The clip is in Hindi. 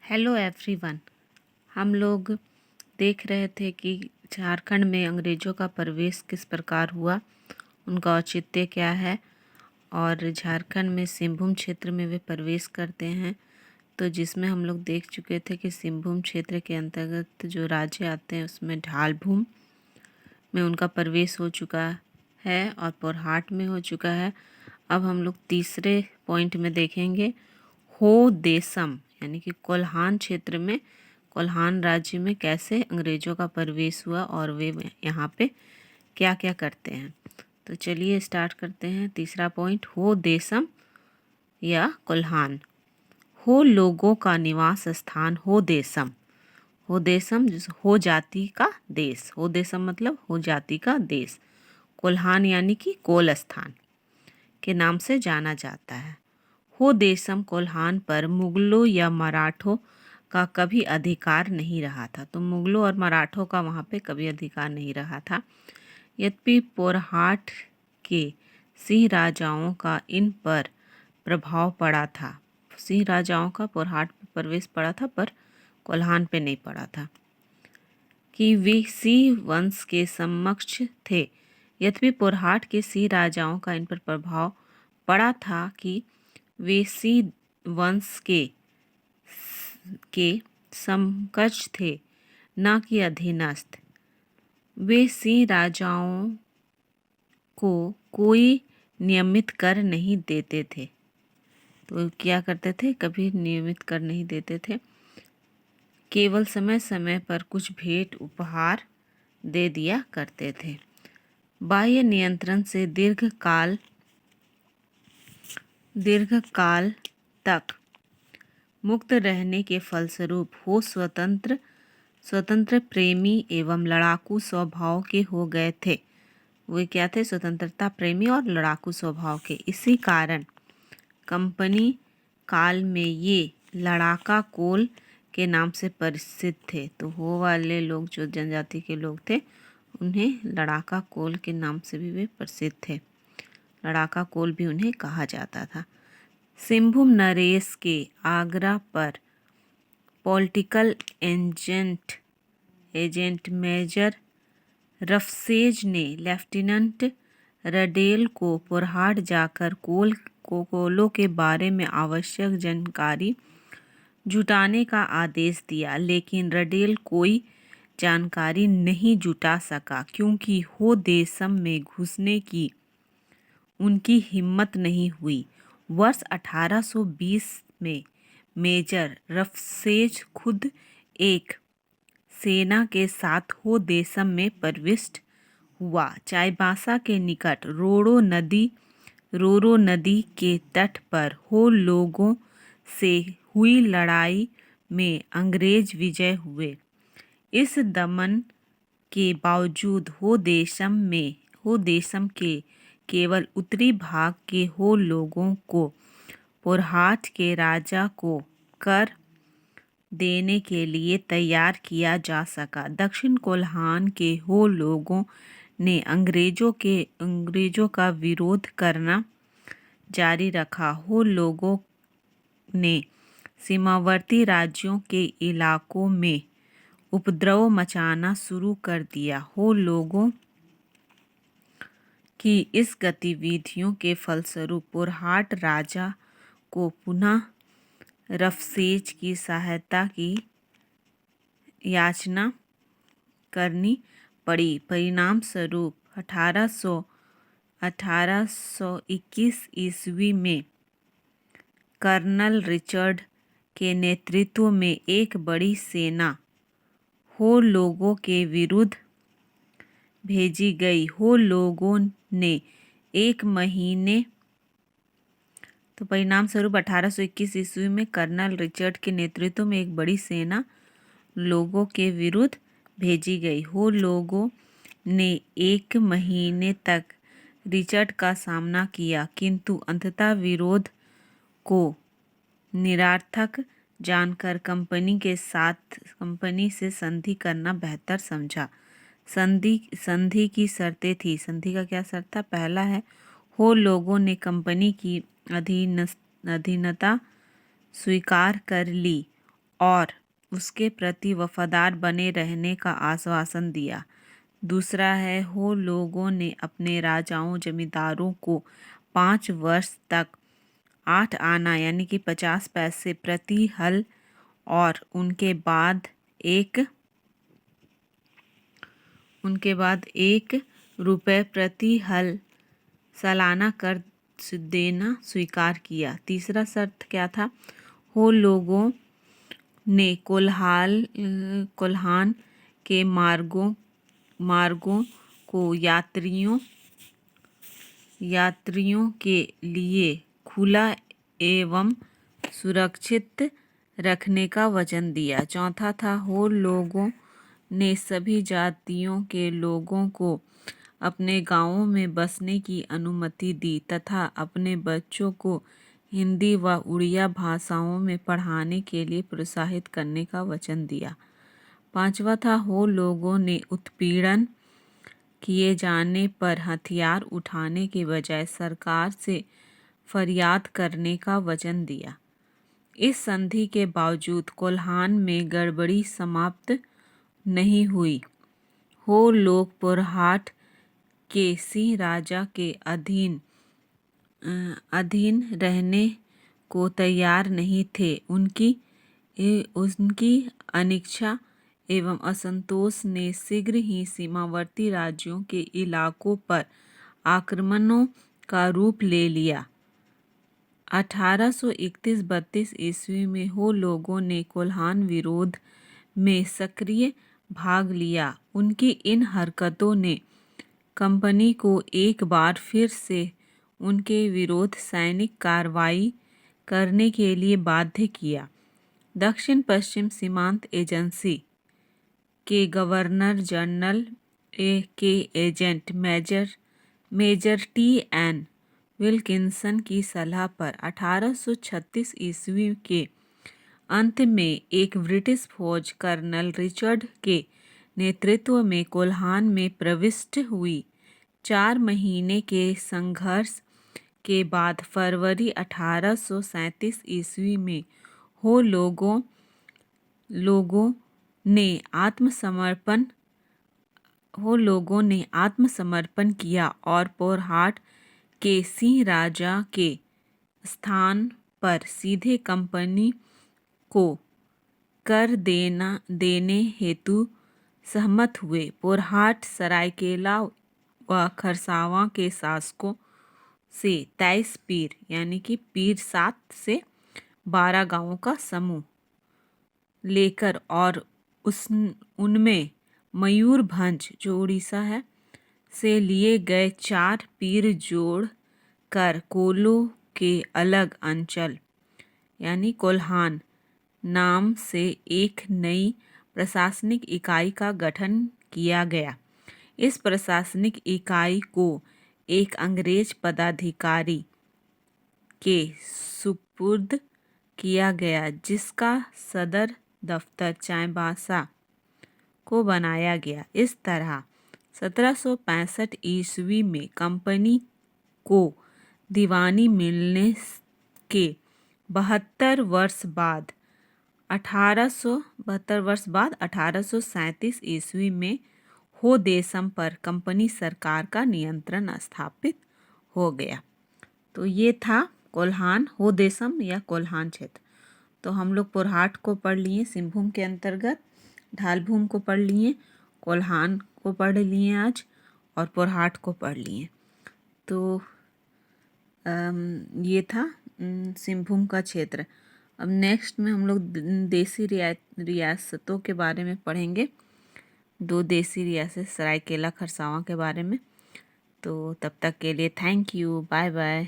Hello everyone. हम लोग देख रहे थे कि झारखंड में अंग्रेज़ों का प्रवेश किस प्रकार हुआ, उनका औचित्य क्या है और झारखंड में सिंहभूम क्षेत्र में वे प्रवेश करते हैं। तो जिसमें हम लोग देख चुके थे कि सिंहभूम क्षेत्र के अंतर्गत जो राज्य आते हैं उसमें ढालभूम में उनका प्रवेश हो चुका है और पोरहाट में हो चुका है। अब हम लोग तीसरे पॉइंट में देखेंगे हो देसम, यानी कि कोल्हान क्षेत्र में, कोल्हान राज्य में कैसे अंग्रेज़ों का प्रवेश हुआ और वे यहाँ पे क्या क्या करते हैं। तो चलिए स्टार्ट करते हैं। तीसरा पॉइंट, हो देसम या कोल्हान। हो लोगों का निवास स्थान हो देसम। हो देसम हो जाति का देश, हो देसम मतलब हो जाति का देश। कोल्हान यानी कि कोल स्थान के नाम से जाना जाता है। हो देसम कोल्हान पर मुगलों या मराठों का कभी अधिकार नहीं रहा था। तो मुगलों और मराठों का वहाँ पे कभी अधिकार नहीं रहा था। यद्यपि पोरहाट के सिंह राजाओं का इन पर प्रभाव पड़ा था। सिंह राजाओं का पोरहाट पर प्रवेश पड़ा था पर कोल्हान पे नहीं पड़ा था। कि वे सिंह वंश के समक्ष थे। यद्यपि पोरहाट के सिंह राजाओं का इन पर प्रभाव पड़ा था कि वे सिंह वंश के समकक्ष थे, न कि अधीनस्थ। वे सिंह राजाओं को कोई नियमित कर नहीं देते थे। तो क्या करते थे, कभी नियमित कर नहीं देते थे, केवल समय समय पर कुछ भेंट उपहार दे दिया करते थे। बाह्य नियंत्रण से दीर्घकाल तक मुक्त रहने के फलस्वरूप हो स्वतंत्र प्रेमी एवं लड़ाकू स्वभाव के हो गए थे। वे क्या थे, स्वतंत्रता प्रेमी और लड़ाकू स्वभाव के। इसी कारण कंपनी काल में ये लड़ाका कोल के नाम से प्रसिद्ध थे। तो हो वाले लोग जो जनजाति के लोग थे उन्हें लड़ाका कोल के नाम से भी वे प्रसिद्ध थे। लड़ाका कोल भी उन्हें कहा जाता था। सिंहभूम नरेश के आगरा पर पॉलिटिकल एजेंट मेजर रफसेज ने लेफ्टिनेंट रडेल को पोरहाट जाकर कोलों के बारे में आवश्यक जानकारी जुटाने का आदेश दिया, लेकिन रडेल कोई जानकारी नहीं जुटा सका क्योंकि हो देसम में घुसने की उनकी हिम्मत नहीं हुई। वर्ष 1820 में मेजर रफसेज खुद एक सेना के साथ हो देसम में प्रविष्ट हुआ। चाईबासा के निकट रोरो नदी के तट पर हो लोगों से हुई लड़ाई में अंग्रेज विजय हुए। इस दमन के बावजूद हो देशम के केवल उत्तरी भाग के हो लोगों को पोरहाट के राजा को कर देने के लिए तैयार किया जा सका। दक्षिण कोल्हान के हो लोगों ने अंग्रेजों का विरोध करना जारी रखा। हो लोगों ने सीमावर्ती राज्यों के इलाकों में उपद्रव मचाना शुरू कर दिया। हो लोगों की इस गतिविधियों के फलस्वरूप पोरहाट राजा को पुनः रफसेज की सहायता की याचना करनी पड़ी। परिणाम स्वरूप 1821 ईस्वी में कर्नल रिचर्ड के नेतृत्व में एक बड़ी सेना हो लोगों के विरुद्ध भेजी गई। हो लोगों ने एक महीने तो परिणाम स्वरूप 1821 ईस्वी में कर्नल रिचर्ड के नेतृत्व में एक बड़ी सेना लोगों के विरुद्ध भेजी गई। हो लोगों ने एक महीने तक रिचर्ड का सामना किया, किंतु अंततः विरोध को निरर्थक जानकर कंपनी से संधि करना बेहतर समझा। संधि की शर्तें थी। संधि का क्या शर्त था? पहला है, हो लोगों ने कंपनी की अधीनता स्वीकार कर ली और उसके प्रति वफादार बने रहने का आश्वासन दिया। दूसरा है, हो लोगों ने अपने राजाओं जमींदारों को 5 वर्ष तक 8 आना यानी कि 50 पैसे प्रति हल और उनके बाद एक रुपये प्रति हल सालाना कर देना स्वीकार किया। तीसरा शर्त क्या था? हो लोगों ने कोल्हान के मार्गों को यात्रियों के लिए खुला एवं सुरक्षित रखने का वचन दिया। चौथा था, हो लोगों ने सभी जातियों के लोगों को अपने गांवों में बसने की अनुमति दी तथा अपने बच्चों को हिंदी व उड़िया भाषाओं में पढ़ाने के लिए प्रोत्साहित करने का वचन दिया। पांचवा था, हो लोगों ने उत्पीड़न किए जाने पर हथियार उठाने के बजाय सरकार से फरियाद करने का वचन दिया। इस संधि के बावजूद कोल्हान में गड़बड़ी समाप्त नहीं हुई। हो लोग पोरहाट के सिंह राजा के अधीन रहने को तैयार नहीं थे। उनकी अनिच्छा एवं असंतोष ने शीघ्र ही सीमावर्ती राज्यों के इलाकों पर आक्रमणों का रूप ले लिया। 1831-32 ईस्वी में हो लोगों ने कोल्हान विरोध में सक्रिय भाग लिया। उनकी इन हरकतों ने कंपनी को एक बार फिर से उनके विरोध सैनिक कार्रवाई करने के लिए बाध्य किया। दक्षिण पश्चिम सीमांत एजेंसी के गवर्नर जनरल के एजेंट मेजर T.N. विल्किंसन की सलाह पर 1836 ईस्वी के अंत में एक ब्रिटिश फौज कर्नल रिचर्ड के नेतृत्व में कोल्हान में प्रविष्ट हुई। 4 महीने के संघर्ष के बाद फरवरी 1837 ईस्वी में हो लोगों ने आत्मसमर्पण किया और पोरहाट के सिंह राजा के स्थान पर सीधे कंपनी को कर देने हेतु सहमत हुए। पोरहाट सरायकेला व खरसावां के शासकों से 23 पीर यानी कि पीर 7 से 12 गांवों का समूह लेकर और उनमें मयूरभंज जो उड़ीसा है से लिए गए 4 पीर जोड़ कर कोलो के अलग अंचल यानी कोल्हान नाम से एक नई प्रशासनिक इकाई का गठन किया गया। इस प्रशासनिक इकाई को एक अंग्रेज पदाधिकारी के सुपुर्द किया गया, जिसका सदर दफ्तर चाईबासा को बनाया गया। इस तरह 1765 ईस्वी में कंपनी को दीवानी मिलने के 72 वर्ष बाद 1837 ईस्वी में हो देशम पर कंपनी सरकार का नियंत्रण स्थापित हो गया। तो ये था कोल्हान हो देशम या कोल्हान क्षेत्र। तो हम लोग पोरहाट को पढ़ लिए, सिंहभूम के अंतर्गत ढालभूम को पढ़ लिए, कोल्हान को पढ़ लिए आज और पोरहाट को पढ़ लिए। तो ये था सिंहभूम का क्षेत्र। अब नेक्स्ट में हम लोग देसी रियासतों के बारे में पढ़ेंगे, 2 देसी रियासत सरायकेला खरसावां के बारे में। तो तब तक के लिए थैंक यू, बाय बाय।